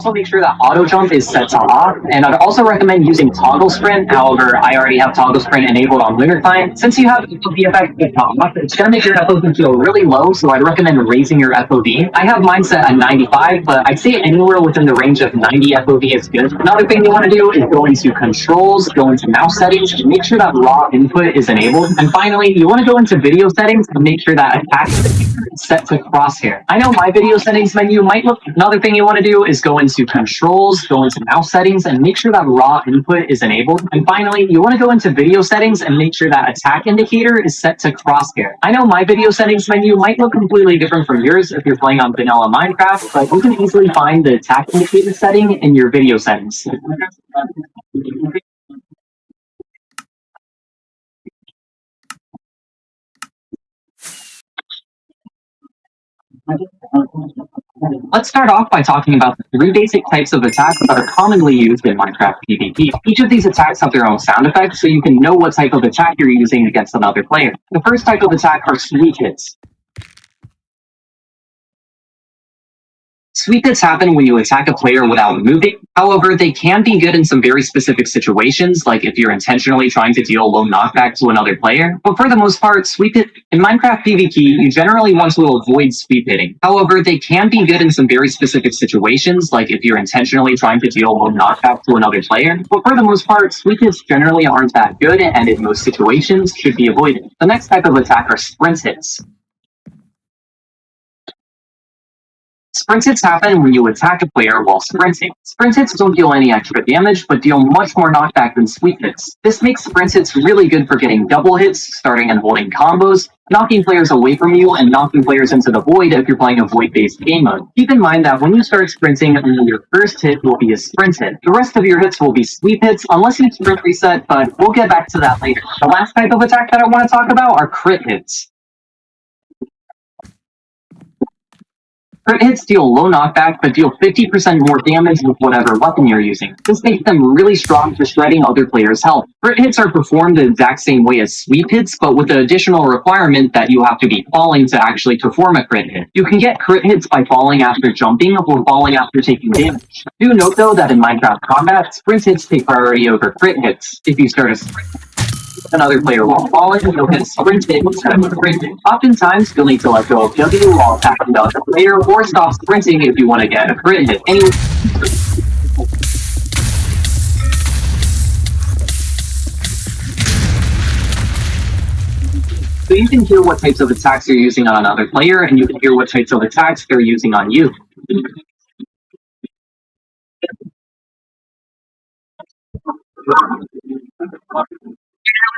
Also make sure that auto jump is set to off, and I'd also recommend using toggle sprint. However, I already have toggle sprint enabled on Lunar Client. Since you have FOV effect set to off, it's going to make your FOV feel really low, so I'd recommend raising your FOV. I have mine set at 95, but I'd say anywhere within the range of 90 FOV is good. Another thing you want to do is go into controls, go into mouse settings, and make sure that raw input is enabled. And finally, you want to go into video settings and make sure that attack is set to crosshair. I know my video settings menu might look. Another thing you want to do is go into controls, go into mouse settings, and make sure that raw input is enabled. And finally, you want to go into video settings and make sure that attack indicator is set to crosshair. I know my video settings menu might look completely different from yours if you're playing on vanilla Minecraft, but you can easily find the attack indicator setting in your video settings. Let's start off by talking about the 3 basic types of attacks that are commonly used in Minecraft PvP. Each of these attacks have their own sound effects, so you can know what type of attack you're using against another player. The first type of attack are sweep hits. Sweep hits happen when you attack a player without moving. However, they can be good in some very specific situations, like if you're intentionally trying to deal low knockback to another player. But for the most part, sweep hit in Minecraft PvP, you generally want to avoid sweep hitting. However, they can be good in some very specific situations, like if you're intentionally trying to deal low knockback to another player. But for the most part, sweep hits generally aren't that good, and in most situations should be avoided. The next type of attack are sprint hits. Sprint hits happen when you attack a player while sprinting. Sprint hits don't deal any extra damage, but deal much more knockback than sweep hits. This makes sprint hits really good for getting double hits, starting and holding combos, knocking players away from you, and knocking players into the void if you're playing a void-based game mode. Keep in mind that when you start sprinting, only your first hit will be a sprint hit. The rest of your hits will be sweep hits, unless you sprint reset, but we'll get back to that later. The last type of attack that I want to talk about are crit hits. Crit hits deal low knockback, but deal 50% more damage with whatever weapon you're using. This makes them really strong for shredding other players' health. Crit hits are performed the exact same way as sweep hits, but with the additional requirement that you have to be falling to actually perform a crit hit. You can get crit hits by falling after jumping or falling after taking damage. Do note though that in Minecraft combat, sprint hits take priority over crit hits. If you start a sprint, another player while falling, you'll hit sprint hit instead of a crit hit. Oftentimes, you'll need to let go of W while attacking the other player, or stop sprinting if you want to get a crit hit. Anyway, so you can hear what types of attacks you're using on another player, and you can hear what types of attacks they're using on you.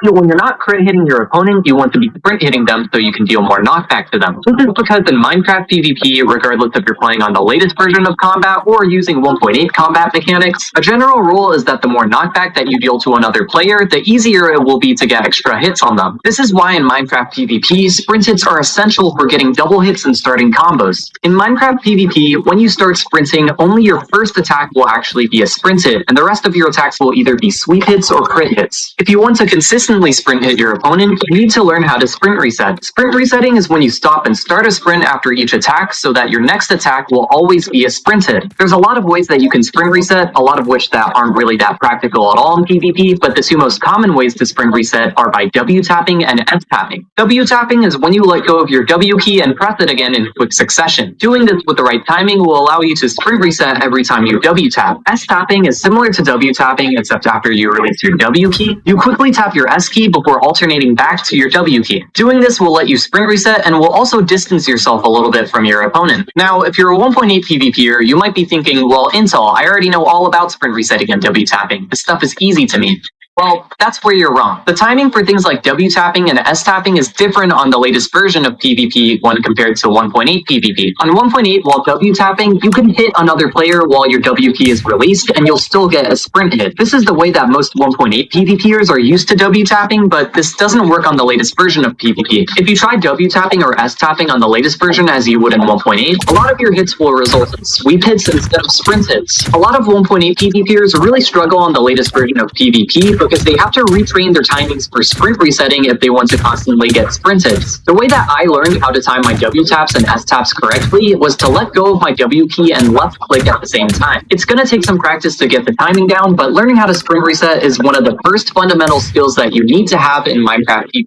When you're not crit hitting your opponent, you want to be sprint hitting them so you can deal more knockback to them. This is because in Minecraft PvP, regardless if you're playing on the latest version of combat or using 1.8 combat mechanics, a general rule is that the more knockback that you deal to another player, the easier it will be to get extra hits on them. This is why in Minecraft PvP, sprint hits are essential for getting double hits and starting combos. In Minecraft PvP, when you start sprinting, only your first attack will actually be a sprint hit, and the rest of your attacks will either be sweep hits or crit hits. If you want to consistently sprint hit your opponent, you need to learn how to sprint reset. Sprint resetting is when you stop and start a sprint after each attack so that your next attack will always be a sprint hit. There's a lot of ways that you can sprint reset, a lot of which that aren't really that practical at all in PvP, but the 2 most common ways to sprint reset are by W tapping and S tapping. W tapping is when you let go of your W key and press it again in quick succession. Doing this with the right timing will allow you to sprint reset every time you W tap. S tapping is similar to W tapping, except after you release your W key, you quickly tap your S key before alternating back to your W key. Doing this will let you sprint reset and will also distance yourself a little bit from your opponent. Now, if you're a 1.8 PvPer, you might be thinking, well, Intel, I already know all about sprint resetting and W tapping. This stuff is easy to me. Well, that's where you're wrong. The timing for things like W tapping and S tapping is different on the latest version of PvP when compared to 1.8 PvP. On 1.8, while W tapping, you can hit another player while your W key is released and you'll still get a sprint hit. This is the way that most 1.8 PvPers are used to W tapping, but this doesn't work on the latest version of PvP. If you try W tapping or S tapping on the latest version as you would in 1.8, a lot of your hits will result in sweep hits instead of sprint hits. A lot of 1.8 PvPers really struggle on the latest version of PvP because they have to retrain their timings for sprint resetting if they want to constantly get sprint hits. The way that I learned how to time my W taps and S taps correctly was to let go of my W key and left click at the same time. It's going to take some practice to get the timing down, but learning how to sprint reset is one of the first fundamental skills that you need to have in Minecraft. You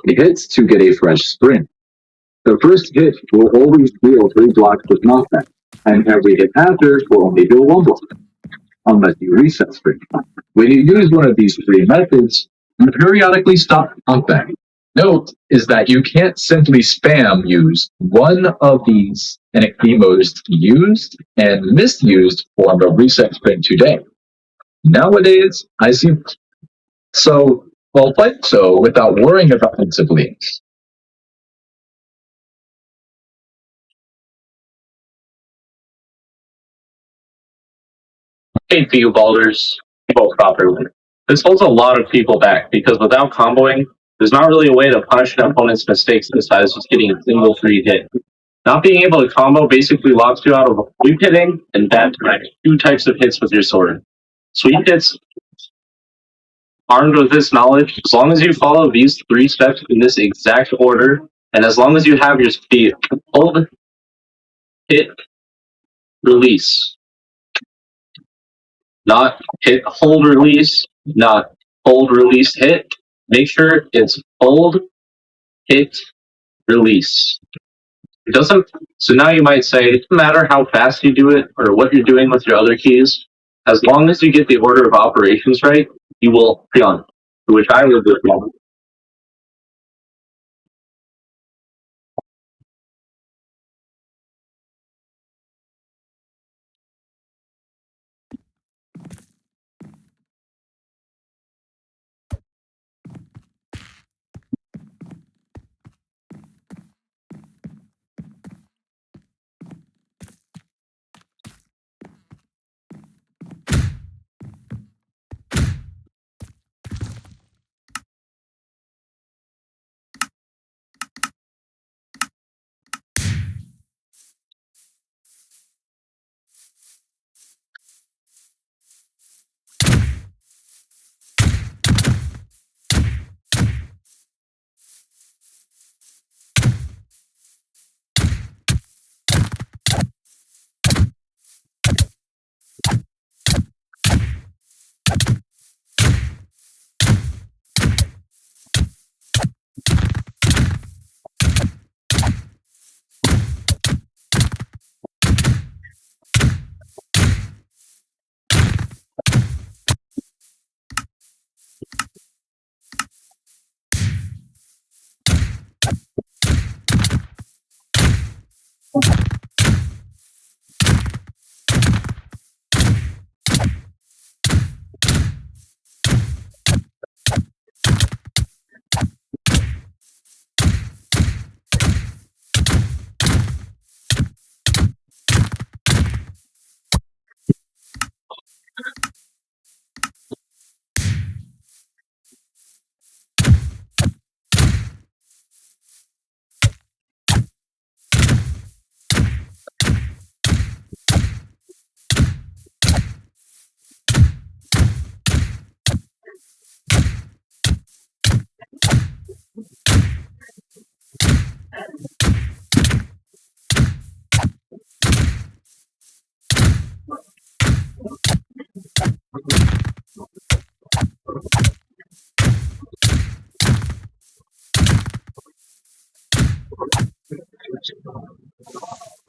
hits to get a fresh sprint. The first hit will always deal 3 blocks with knockback, and every hit after will only deal 1 block, unless you reset sprint. When you use one of these 3 methods, you periodically stop knockback. Note is that you can't simply spam use one of these, and it can be most used and misused form of reset sprint today. Nowadays, I see so well play so without worrying about offensively. Hey, you balders, vote properly. This holds a lot of people back because without comboing, there's not really a way to punish an opponent's mistakes besides just getting a single free hit. Not being able to combo basically locks you out of sweep hitting and bad timing, 2 types of hits with your sword. Sweep hits, armed with this knowledge, as long as you follow these 3 steps in this exact order, and as long as you have your speed, hold, hit, release. Not hit, hold, release, not hold, release, hit. Make sure it's hold, hit, release. It doesn't, so now you might say, it doesn't matter how fast you do it or what you're doing with your other keys. As long as you get the order of operations right, you will on, which I would do.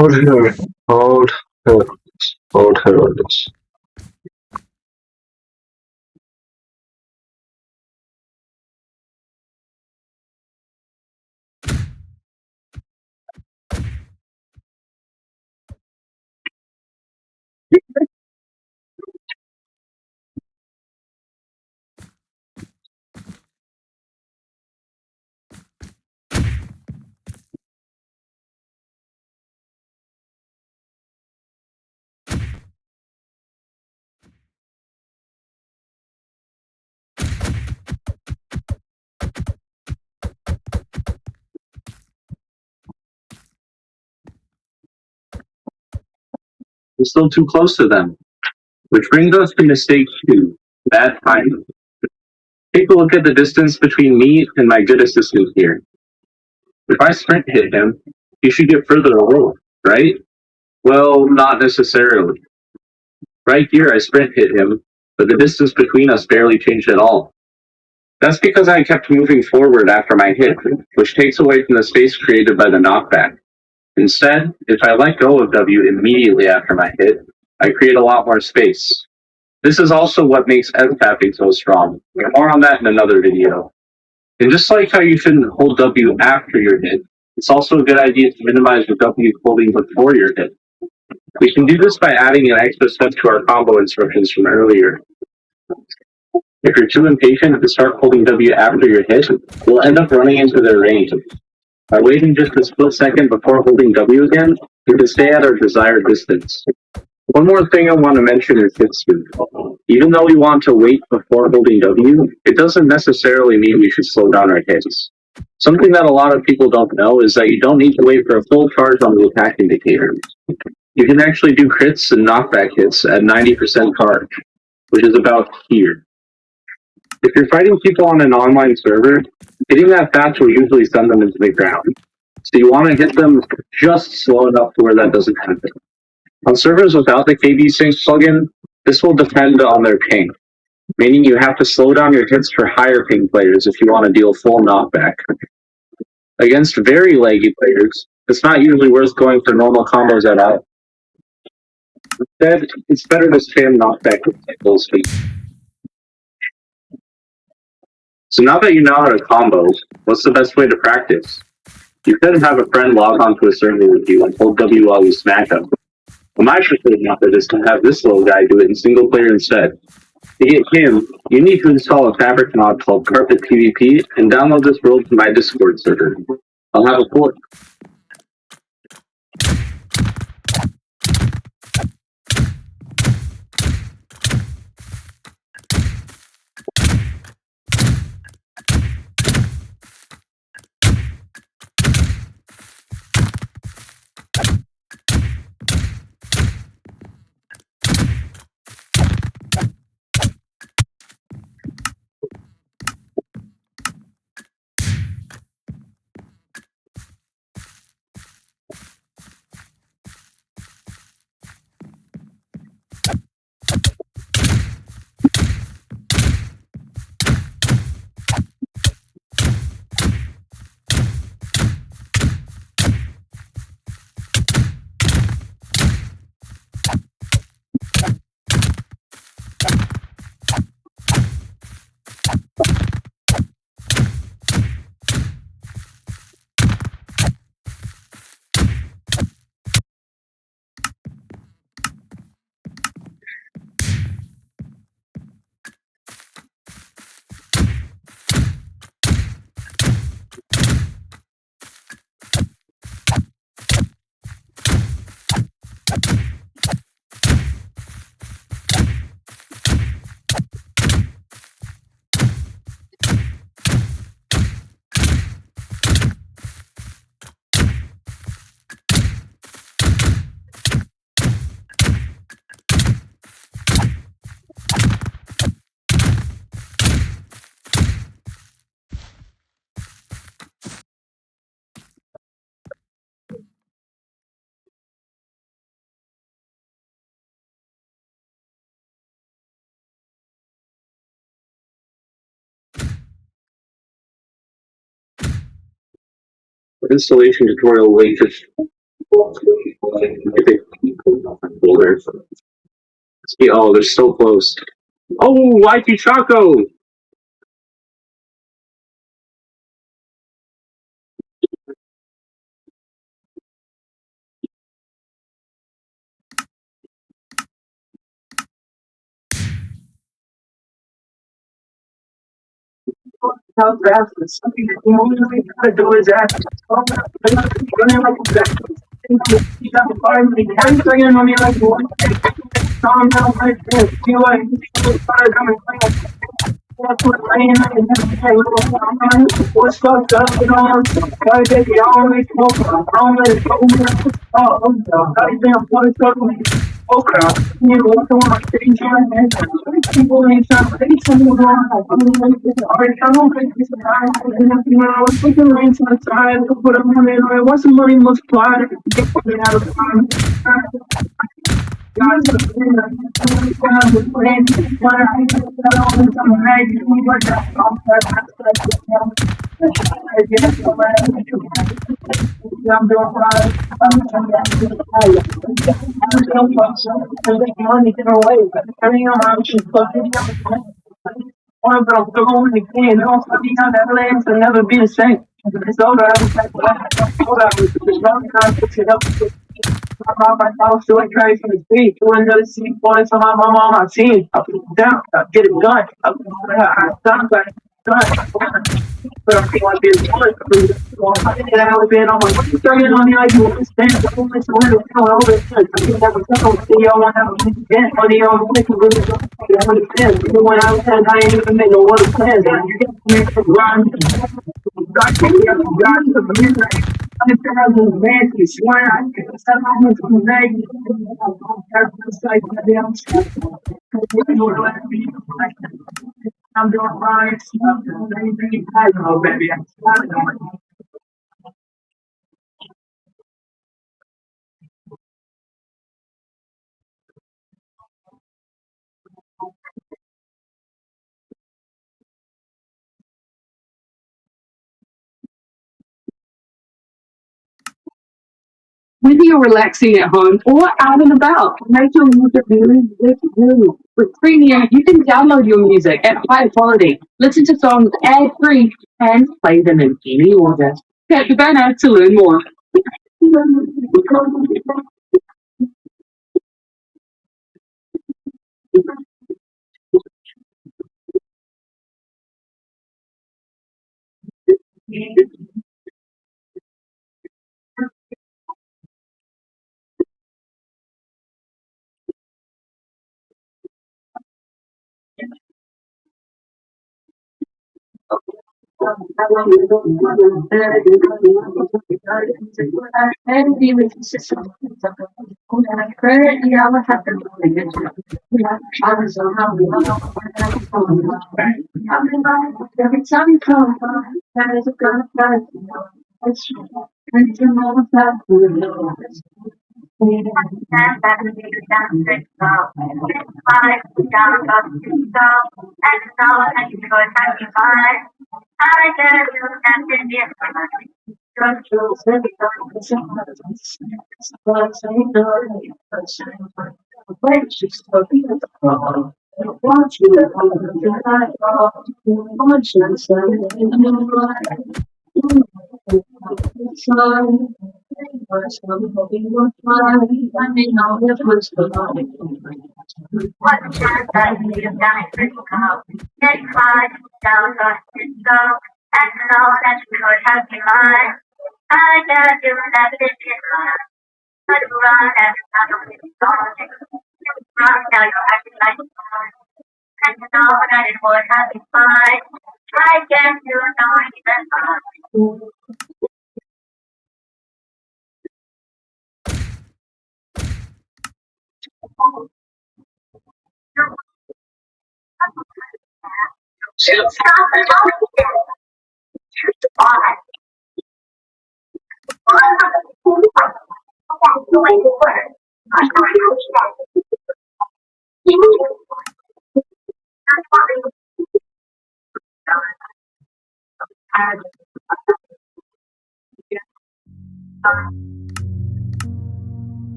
Hold here. Hold here. Hold here on this. We're still too close to them. Which brings us to mistake 2, bad timing. Take a look at the distance between me and my good assistant here. If I sprint hit him, he should get further away, right? Well, not necessarily. Right here, I sprint hit him, but the distance between us barely changed at all. That's because I kept moving forward after my hit, which takes away from the space created by the knockback. Instead, if I let go of W immediately after my hit, I create a lot more space. This is also what makes S-tapping so strong. More on that in another video. And just like how you shouldn't hold W after your hit, it's also a good idea to minimize the W holding before your hit. We can do this by adding an extra step to our combo instructions from earlier. If you're too impatient to start holding W after your hit, you'll end up running into their range. By waiting just a split second before holding W again, we can stay at our desired distance. One more thing I want to mention is hit speed. Even though we want to wait before holding W, it doesn't necessarily mean we should slow down our hits. Something that a lot of people don't know is that you don't need to wait for a full charge on the attack indicator. You can actually do crits and knockback hits at 90% charge, which is about here. If you're fighting people on an online server, hitting that fast will usually send them into the ground. So you want to hit them just slow enough to where that doesn't happen. On servers without the KB Sync plugin, this will depend on their ping, meaning you have to slow down your hits for higher ping players if you want to deal full knockback. Against very laggy players, it's not usually worth going for normal combos at all. Instead, it's better to spam knockback with full speed. So now that you know how to combo, what's the best way to practice? You could have a friend log onto a server with you and hold W while you smack them. Well, my preferred method is to have this little guy do it in single player instead. To get him, you need to install a fabric mod called Carpet PvP and download this world to my Discord server. I'll have a port. Installation tutorial link is Oh, they're so close. Oh, Wifey Choco! How fast is something that the only way to do is ask. Running like a jack. He's got the fire, but he can't bring it on me like one. Calm down, my friend. Feel like he's fire coming. That's what I am. What's fucked up? You know, I think you always smoke. I don't let it go. Oh, I think I'm fucked up. Oh crap. You know, what's on my stage? People ain't trying to say something wrong. Alright, I don't think this is right. I was thinking rain to the side. Put up money. What's the money multiplied? Get it out of time. Never be the same. It's over. My mama, I was doing crazy from the street, doing another city points for my mama on my team. I put it down, I get it done. I done, but I'm feeling like this one. I think that I was being on my starting on the idea of stand. I don't listen to it. I don't listen. I think that was so see y'all want to have a event on the own place to really understand. Even when I was saying I ain't even made no other plans. You get to make the grind. God, the music. I'm trying to advance. You swear I can set my hands on the leg. I'm doing fine. I'm doing anything. I don't know, baby. I'm sorry. Whether you're relaxing at home or out and about, make your music really good. With Premium, you can download your music at high quality, listen to songs ad-free, and play them in any order. Tap the banner to learn more. Every time you come, that is a good time.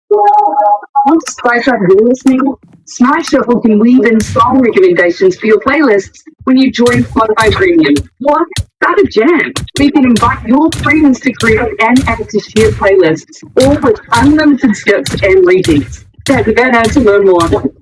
Want to spice up your listening? Smart Shuffle can weave in song recommendations for your playlists when you join Spotify Premium. Or start a jam. We can invite your friends to create and add to shared playlists, all with unlimited skips and repeats. Tap that to learn more.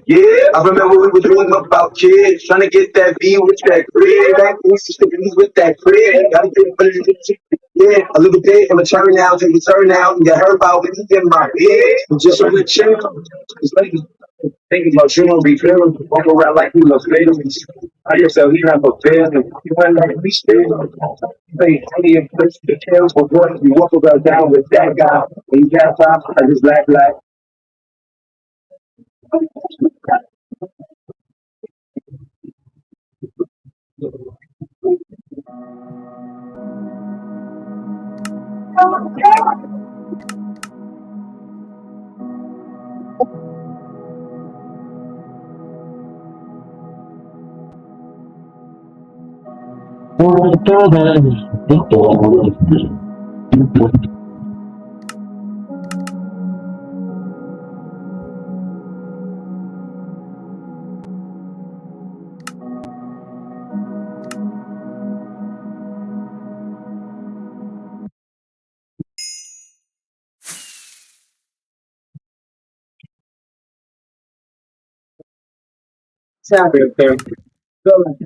Yeah, I remember we were dreaming about kids, trying to get that V with that crib. Back when we used to be with that crib. Gotta get better than shit. Yeah, a little bit in return now, to return out and get hurt about when you in my bed. Just on the chill. Just like thinking about you and refilling, walk around like you look fatal. I yourself, you have a fail. You went like we still. Hey, any of the tales for what you walk around down with that guy. And you got time, I just laugh.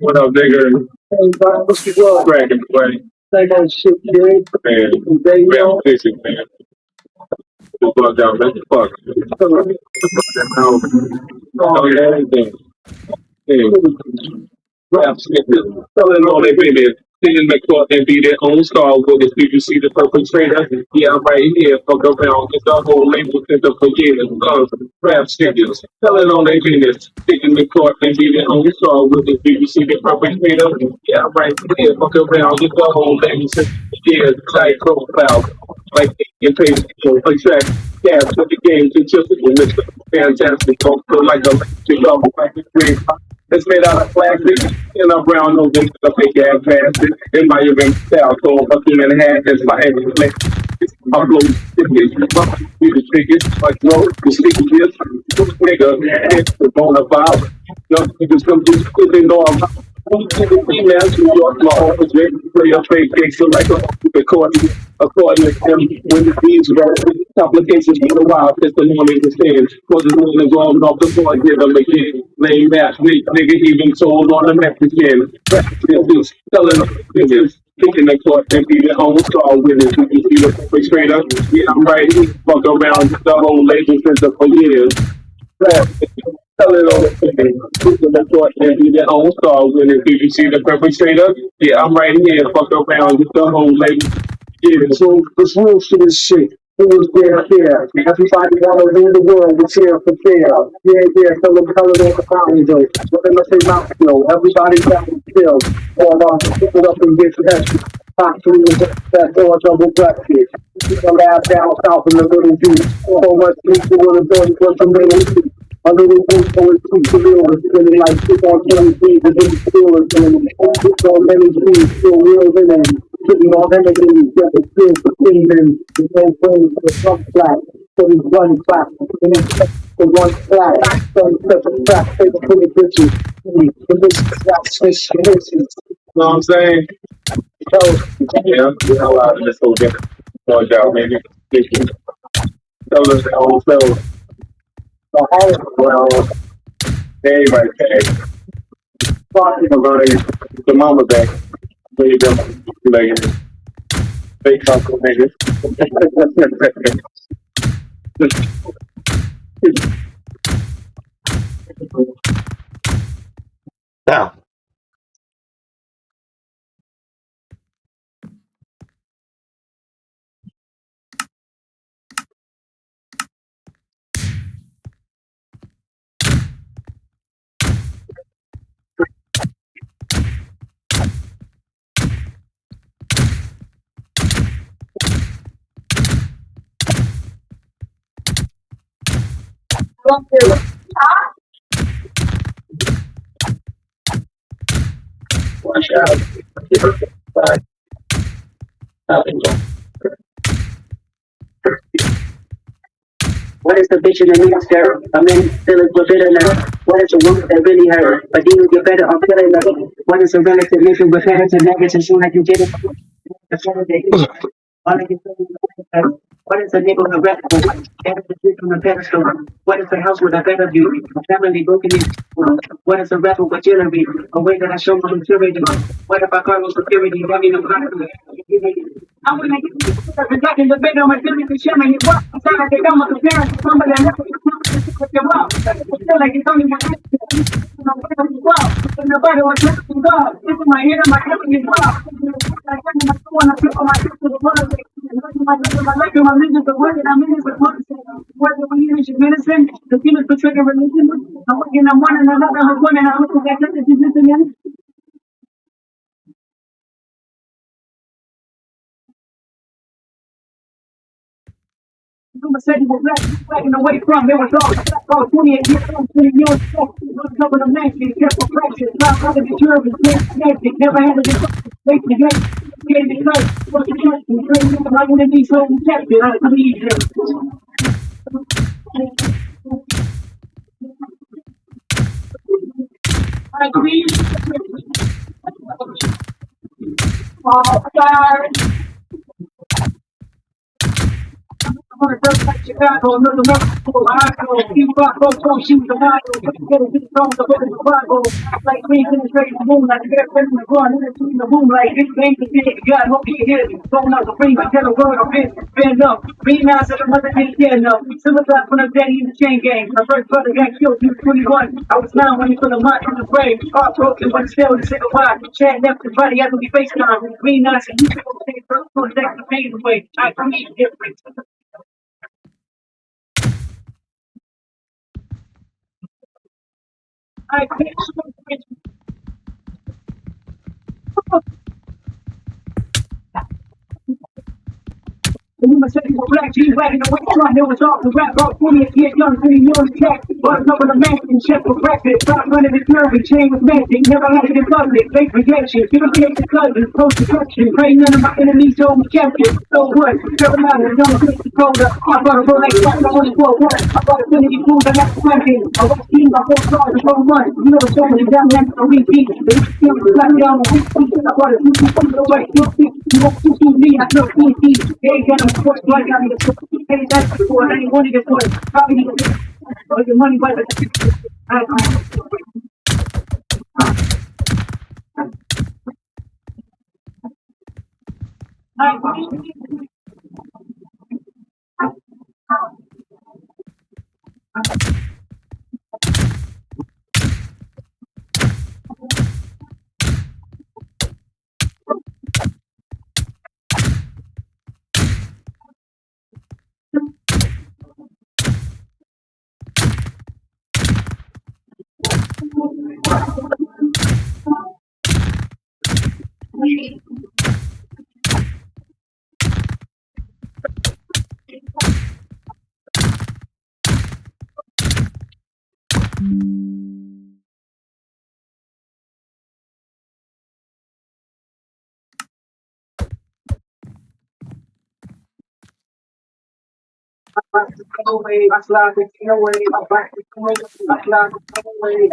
What up, nigga? Hey, Brian, what's the word? Bragging, buddy. Like that shit, dude. Man, man, listen, man. Just fuck down, man. Fuck. Oh, yeah, everything. Hey. Telling all they been there. Singing the court and be their own star with it. Did you see the perpetrator? Yeah, I'm right here. Fuck around. Get the whole label sent up for years. Rap stickers. Telling all they been there. Singing the court and be their own star with it. Did you see the perpetrator? Yeah, I'm right here. Fuck around. Get the whole label sent up for years. Tight profile. Like and pay attract cash with the game to just Mr. Fantastic. Don't feel like a like a green. It's made out of plastic and a brown nose into the fake ass plastic. In my event style, so a human hand is my head. I'm blowing stickers. You the biggest, like no, the stickiest. Nigga, it's the bona fide. No, you can come just they know I'm female, New York, my office, play a fake gangster like a record. According to them, when the bees roll, complications for the wild, it's the morning to stand. Cause the morning going off the board, get them again. Lame match, weak, nigga, even told on the Mexican. This, telling them, niggas, thinking the court and be their own star winners. You see the perfect straight up, yeah, I'm right here. Fuck around, the whole label since for years. Tell it all the time. People that thought they'd be their own star winners. Did you see the perpetrator? Yeah, I'm right here. Fuck around with the whole lady. Yeah, so this real shit is shit. Who was there? Everybody wanna rule the world with here for fair. Yeah, tell them color on the fountain though. What they must say mouth though. Everybody got to chill. All on, pick it up and get tested. Top three with that door double breakfast. People laugh down south in the little view. So much people wanna do it for some little a little bit for it too, the real was spinning like shit on 20 feet, the big steelers and so many trees, still real in them, sitting on enemies, get the skills for cleaning, there's no brain for the front flat, so he's one clap, and he's the one flat, so he's such a trap, take a pretty bitches, the bitches got switch misses, you know what I'm saying? So, yeah, you know, this will get more job maybe. So, so how, well, everybody say, talking about it, the mama back, they don't, like, fake uncle niggas. Now, Watch out. What is the bitch in the next girl? A man feeling with bitterness. What is a woman that really hurt? But then you get better on feeling like what is a relative living with negative negative soon like you get it? The feeling that you all of you feeling like what is a nigga on a rap? What is a bitch on a pedestal? What is a house with a better view? A family broken in. What is a rapper with jewelry? A way that I show my maturity. What if I call security? That mean I'm I want to get the back in the bed on my feelings and shit, man. You walk inside, I take out my parents, somebody that never with your mouth. I feel like it's only my wow. And nobody was listening to God. This is my head and my head is wow. I want to feel my sister the world. My life and my religion, the word that I'm in is the word. Whether we use medicine, the demons for trigger religion. I'm working on one and another, I'm one and I'm looking back at this again. Number seven was backing away from it was all 28 years old, 20 years old. Cover the nasty, careful practice. Not other determined, nasty, never had a wait the game. Getting the cut, what's the question? Training my enemy, so we kept it. I believe him. I believe. God. I'm gonna go back to Chicago, another level. I go, keep up, go, shoot the Bible. Get a big song, the Bible. Like me, penetrate the moon, like get friends in the gun, in the moonlight. This thing to get God, hope you hear it. Going out the free, I tell the world, I'm been up. Be nice to the mother, ain't dead enough. Sympathize when I'm dead in the chain gang. My first brother got killed, he was 21. I was 9 when he put a mark in the grave. Heartbroken, but still to say goodbye. Chad left his body after we FaceTime. Be nice, and you can take first, take the pain away. I need different. I can't. And you must say you were black, G wagon, the way trying, it was off the rap, about 20 years young, 20 years tech. Button up on the mansion, chef for breakfast, 500 is nervy, chain was magic, never had it in public, fake rejection, give a case to cousins, post destruction, pray none of my enemies told me captive. So what? Carolina, young Chris Dakota, I bought a Rolex, I only for what? I bought a Infinity Food, I got the weapon, I was team, I bought cars, I bought one, you know, so many down there, so we beat, they still black down on week, I bought a 2 the way, you want to see me, I know PC, they got a sports like I need a hey, that's before anyone gets what probably need to your money by the away, I slide the away, I back the away, I slide the away.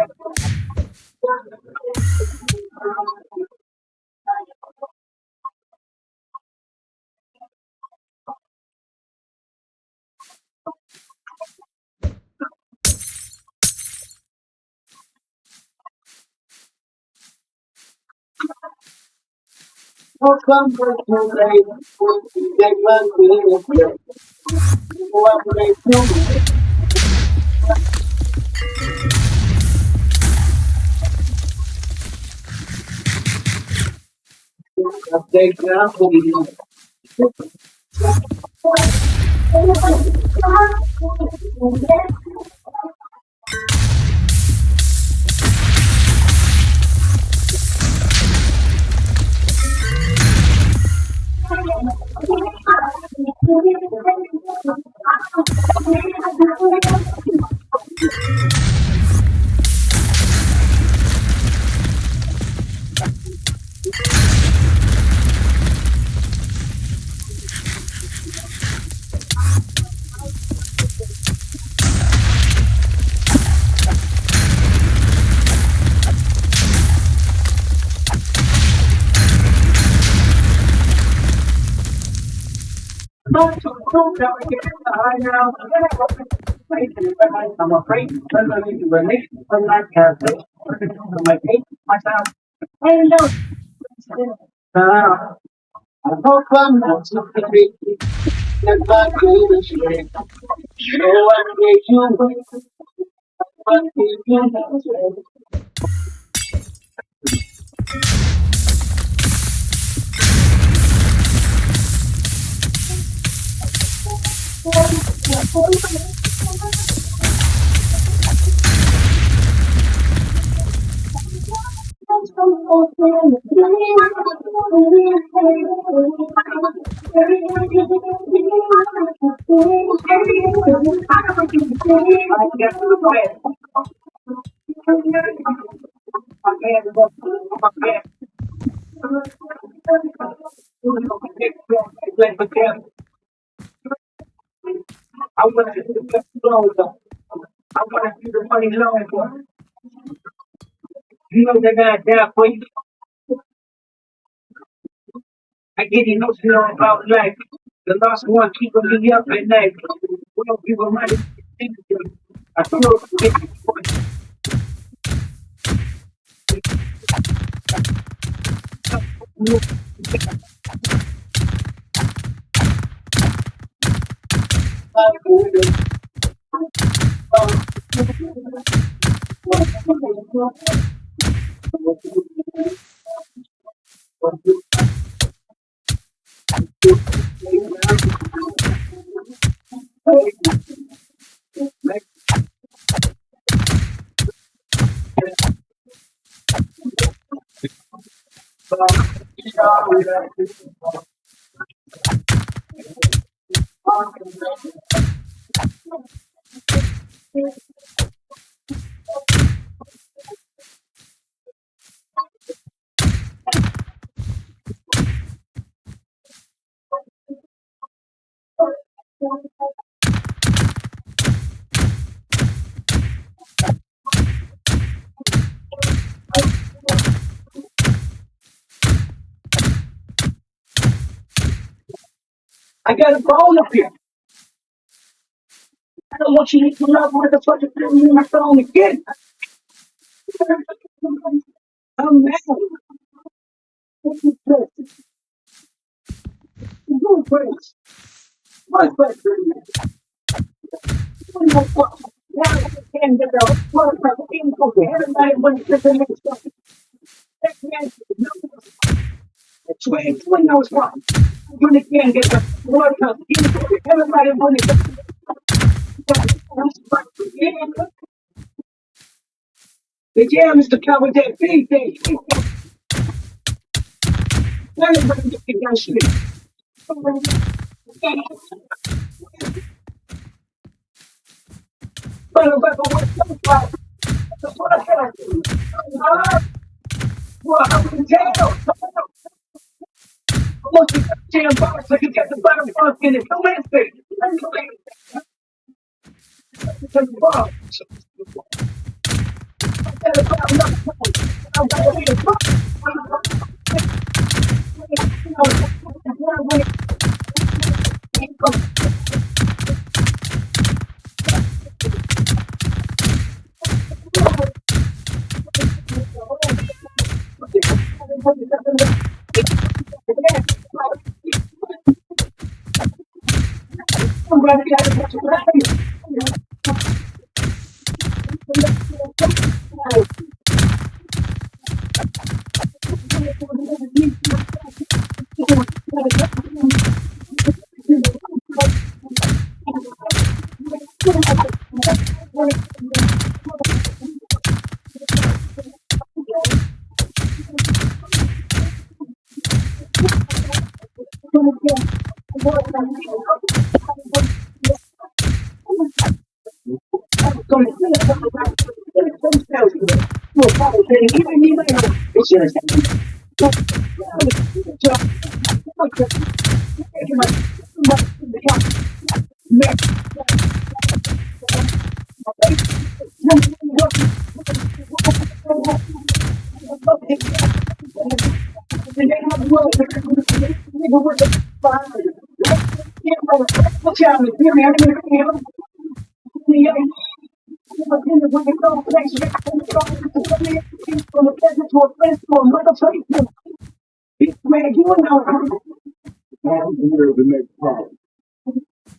And here's the next part.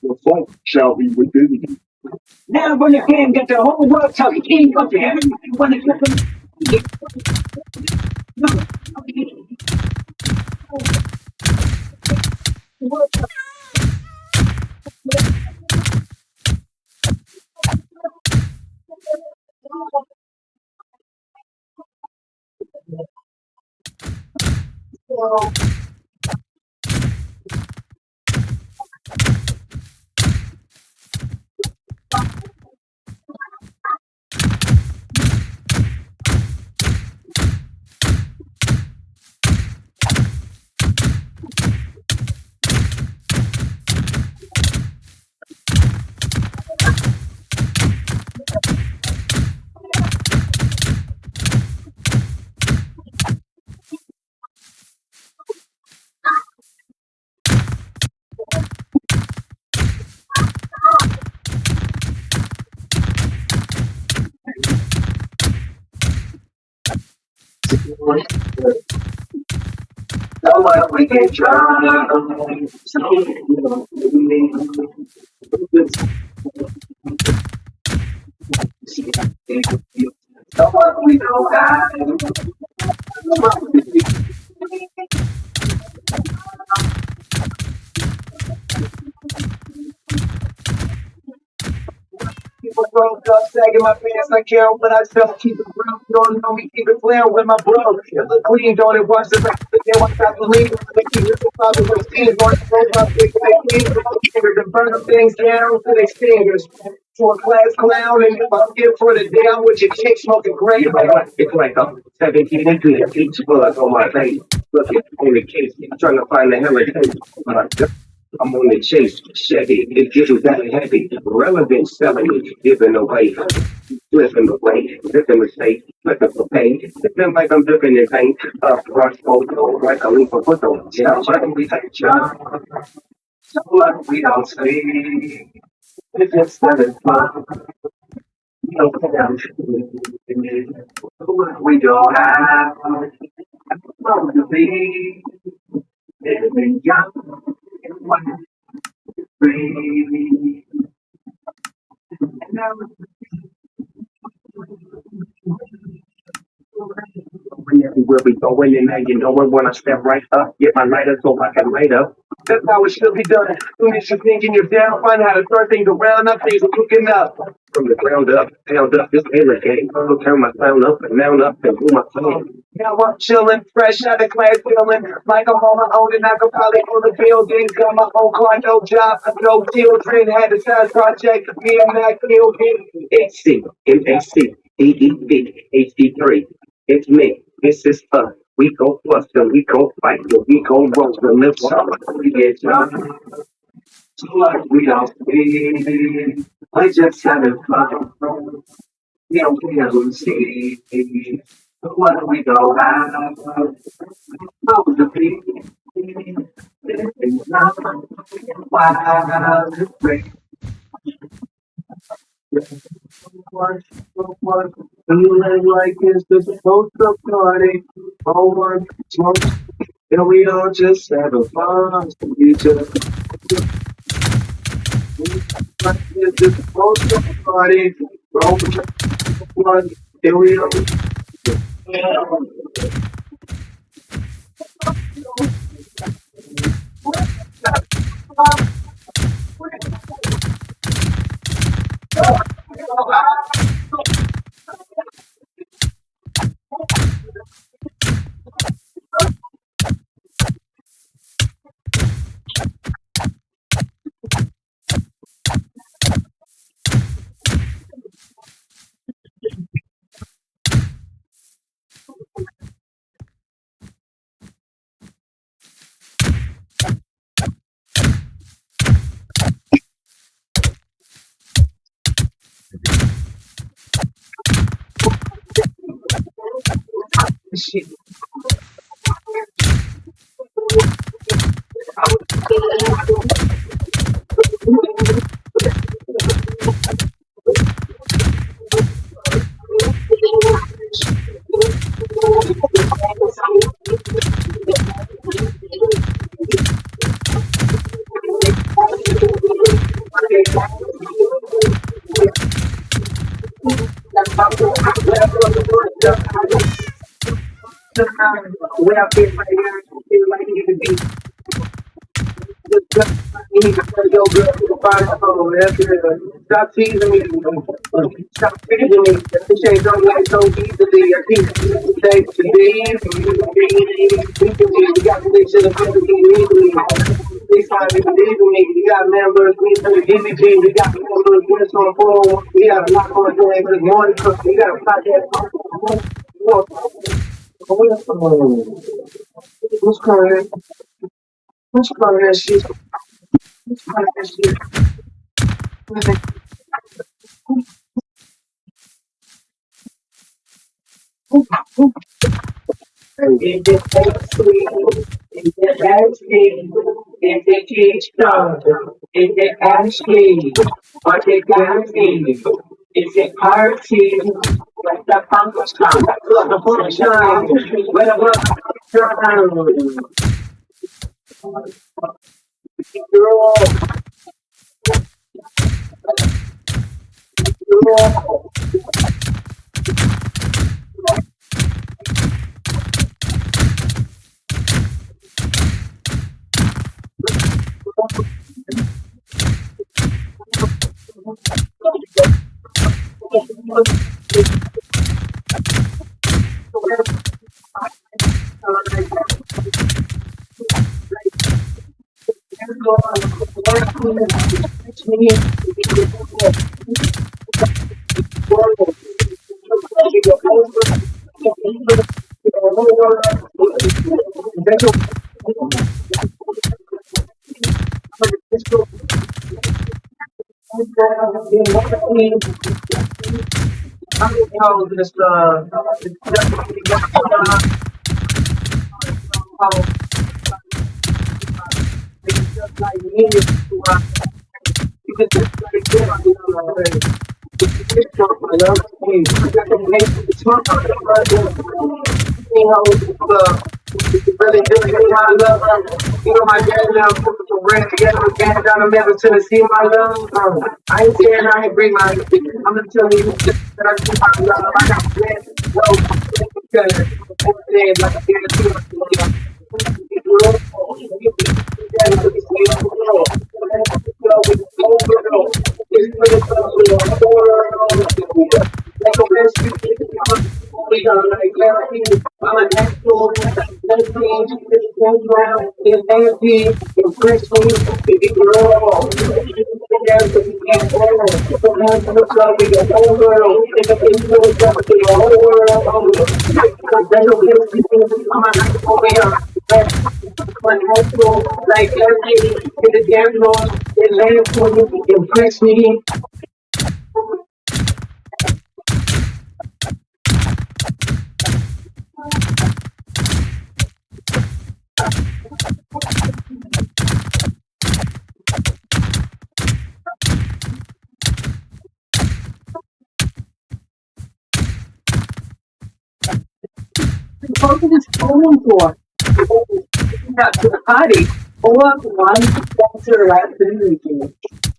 The fault shall be within you.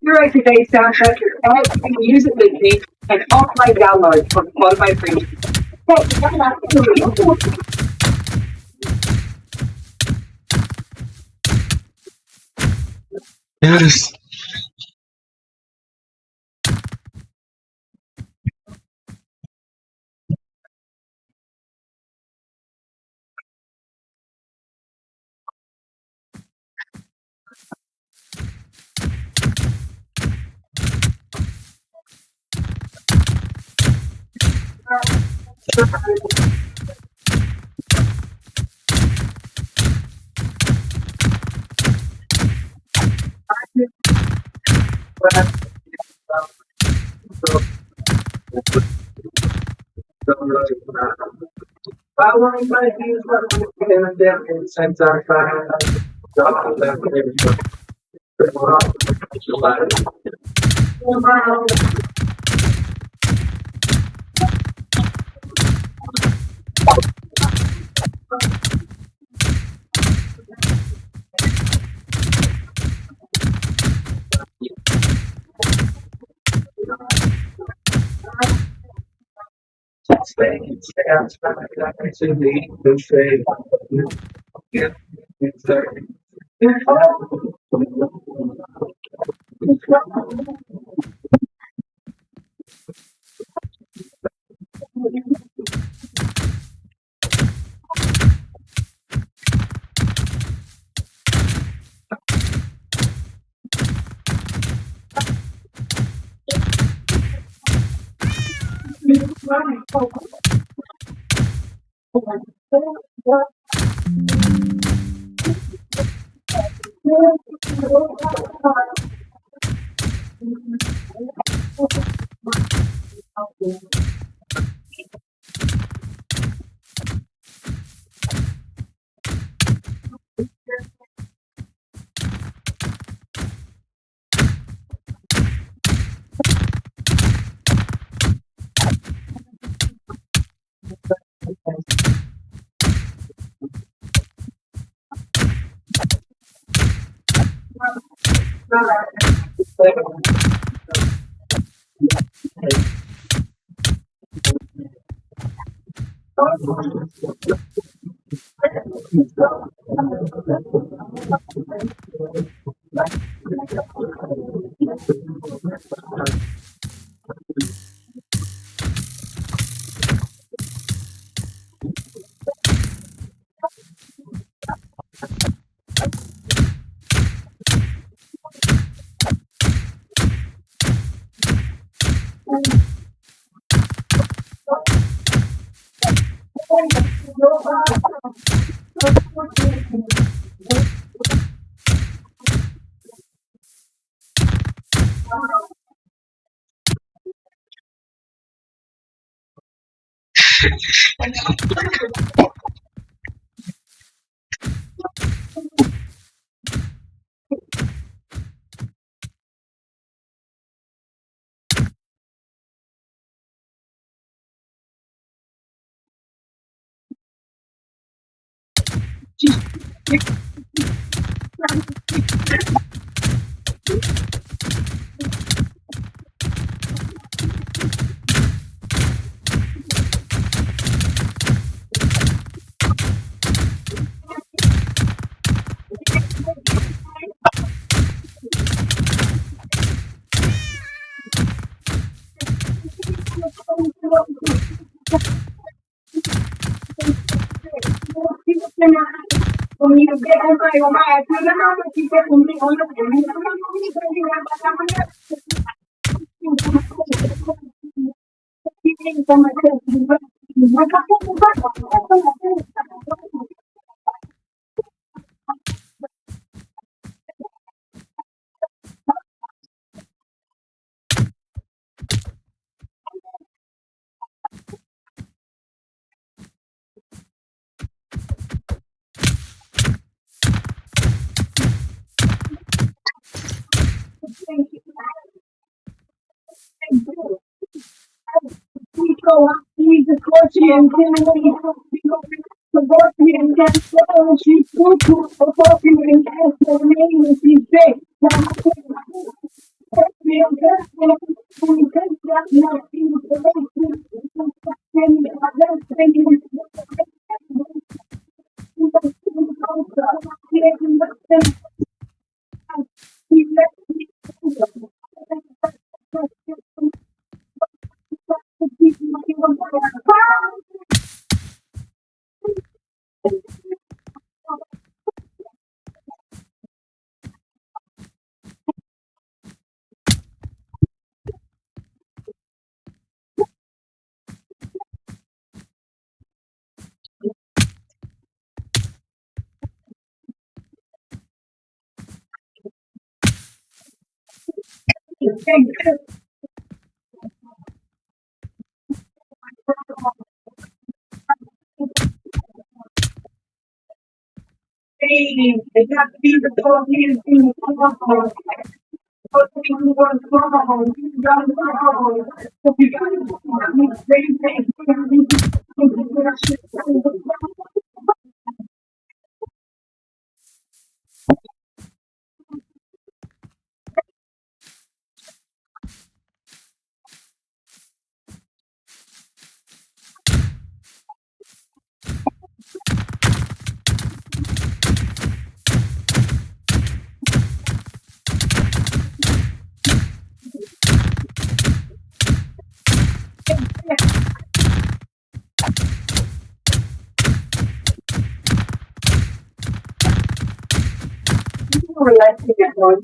Your today's soundtrack is all music listening and offline downloads from Spotify Premium. Yes.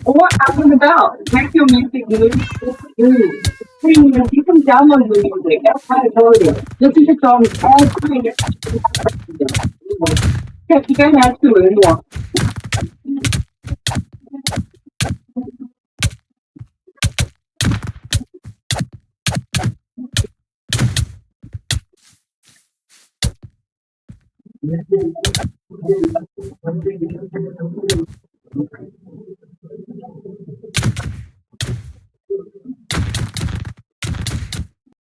What happened about? Make your music move. You can download the music. That's how I told you. Listen to songs all free. You can have to anymore.